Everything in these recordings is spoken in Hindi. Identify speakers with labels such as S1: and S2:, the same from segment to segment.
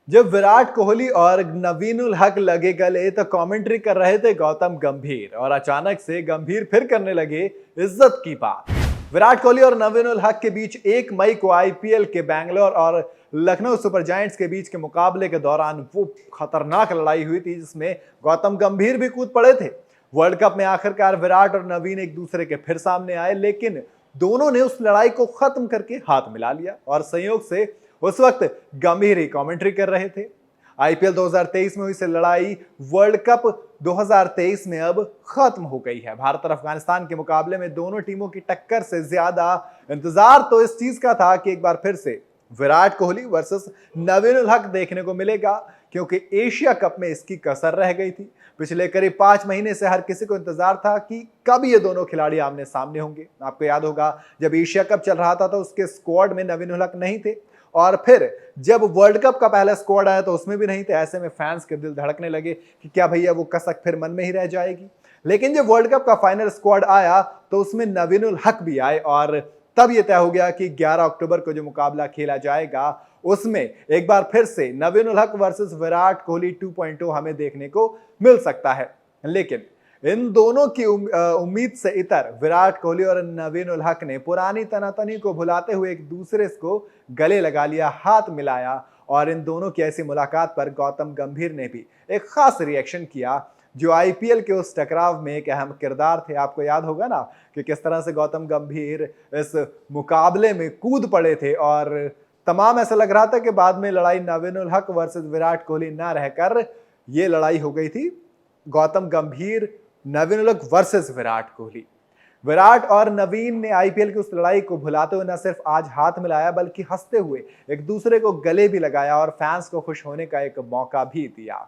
S1: जब विराट कोहली और नवीन उल हक लगे गले तो कमेंट्री कर रहे थे गौतम गंभीर और अचानक से गंभीर फिर करने लगे इज्जत की बात। विराट कोहली और नवीन उल हक के बीच 1 मई को आईपीएल के बैंगलोर और लखनऊ सुपर जायंट्स के बीच के मुकाबले के दौरान वो खतरनाक लड़ाई हुई थी जिसमें गौतम गंभीर भी कूद पड़े थे। वर्ल्ड कप में आखिरकार विराट और नवीन एक दूसरे के फिर सामने आए, लेकिन दोनों ने उस लड़ाई को खत्म करके हाथ मिला लिया और संयोग से उस वक्त गंभीर ही कमेंट्री कर रहे थे। आईपीएल 2023 में हुई से लड़ाई वर्ल्ड कप 2023 में अब खत्म हो गई है। भारत और अफगानिस्तान के मुकाबले में दोनों टीमों की टक्कर से ज्यादा इंतजार तो इस चीज का था कि एक बार फिर से विराट कोहली वर्सेस नवीन उल हक देखने को मिलेगा, क्योंकि एशिया कप में इसकी कसर रह गई थी। पिछले करीब 5 महीने से हर किसी को इंतजार था कि कब ये दोनों खिलाड़ी आमने सामने होंगे। आपको याद होगा जब एशिया कप चल रहा था तो उसके स्क्वाड में नवीन उल हक नहीं थे, और फिर जब वर्ल्ड कप का पहला स्क्वाड आया तो उसमें भी नहीं थे। ऐसे में फैंस के दिल धड़कने लगे कि क्या भैया वो कसक फिर मन में ही रह जाएगी। लेकिन जब वर्ल्ड कप का फाइनल स्क्वाड आया तो उसमें नवीन उल हक भी आए और तब यह तय हो गया कि 11 अक्टूबर को जो मुकाबला खेला जाएगा उसमें एक बार फिर से नवीन उल हक वर्सेस विराट कोहली 2.0 हमें देखने को मिल सकता है। लेकिन इन दोनों की उम्मीद से इतर विराट कोहली और नवीन उल हक ने पुरानी तनातनी को भुलाते हुए एक दूसरे को गले लगा लिया, हाथ मिलाया। और इन दोनों की ऐसी मुलाकात पर गौतम गंभीर ने भी एक खास रिएक्शन किया, जो आईपीएल के उस टकराव में एक अहम किरदार थे। आपको याद होगा ना कि किस तरह से गौतम गंभीर इस मुकाबले में कूद पड़े थे और तमाम ऐसा लग रहा था कि बाद में लड़ाई नवीन उल हक वर्सेस विराट कोहली ना रहकर ये लड़ाई हो गई थी गौतम गंभीर नवीन उल हक वर्सेस विराट कोहली। विराट और नवीन ने आईपीएल की उस लड़ाई को भुलाते हुए न सिर्फ आज हाथ मिलाया बल्कि हंसते हुए एक दूसरे को गले भी लगाया और फैंस को खुश होने का एक मौका भी दिया।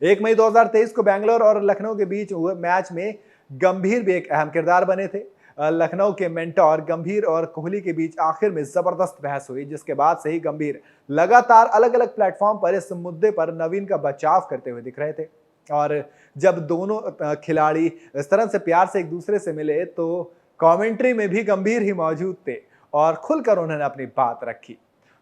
S1: 1 मई 2023 को बैंगलोर और लखनऊ के बीच हुए मैच में गंभीर भी एक अहम किरदार बने थे। लखनऊ के मेंटोर गंभीर और कोहली के बीच आखिर में जबरदस्त बहस हुई, जिसके बाद से ही गंभीर लगातार अलग अलग प्लेटफॉर्म पर इस मुद्दे पर नवीन का बचाव करते हुए दिख रहे थे। और जब दोनों खिलाड़ी इस तरह से प्यार से एक दूसरे से मिले तो कमेंट्री में भी गंभीर ही मौजूद थे और खुलकर उन्होंने अपनी बात रखी।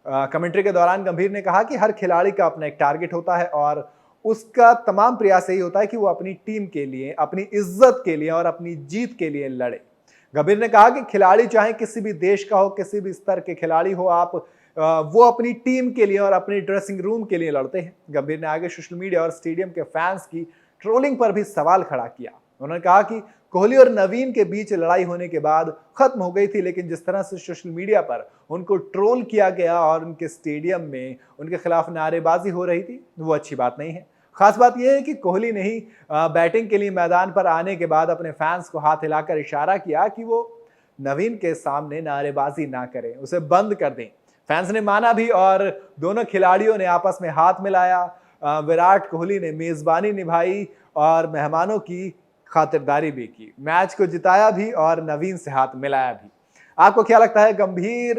S1: कमेंट्री के दौरान गंभीर ने कहा कि हर खिलाड़ी का अपना एक टारगेट होता है और उसका तमाम प्रयास यही होता है कि वो अपनी टीम के लिए, अपनी इज्जत के लिए और अपनी जीत के लिए लड़े। गंभीर ने कहा कि खिलाड़ी चाहे किसी भी देश का हो, किसी भी स्तर के खिलाड़ी हो, वो अपनी टीम के लिए और अपनी ड्रेसिंग रूम के लिए लड़ते हैं। गंभीर ने आगे सोशल मीडिया और स्टेडियम के फैंस की ट्रोलिंग पर भी सवाल खड़ा किया। उन्होंने कहा कि कोहली और नवीन के बीच लड़ाई होने के बाद खत्म हो गई थी, लेकिन जिस तरह से सोशल मीडिया पर उनको ट्रोल किया गया और उनके स्टेडियम में उनके खिलाफ नारेबाजी हो रही थी, वो अच्छी बात नहीं है। खास बात यह है कि कोहली ने ही बैटिंग के लिए मैदान पर आने के बाद अपने फैंस को हाथ हिलाकर इशारा किया कि वो नवीन के सामने नारेबाजी ना करें, उसे बंद कर दें। फैंस ने माना भी और दोनों खिलाड़ियों ने आपस में हाथ मिलाया। विराट कोहली ने मेजबानी निभाई और मेहमानों की खातिरदारी भी की, मैच को जिताया भी और नवीन से हाथ मिलाया भी। आपको क्या लगता है, गंभीर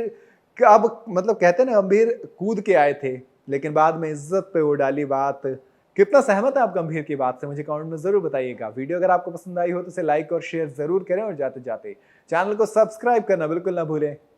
S1: अब मतलब कहते हैं ना, गंभीर कूद के आए थे लेकिन बाद में इज्जत पे वो डाली बात। कितना सहमत है आप गंभीर की बात से, मुझे कमेंट में जरूर बताइएगा। वीडियो अगर आपको पसंद आई हो तो इसे लाइक और शेयर जरूर करें और जाते जाते चैनल को सब्सक्राइब करना बिल्कुल ना भूलें।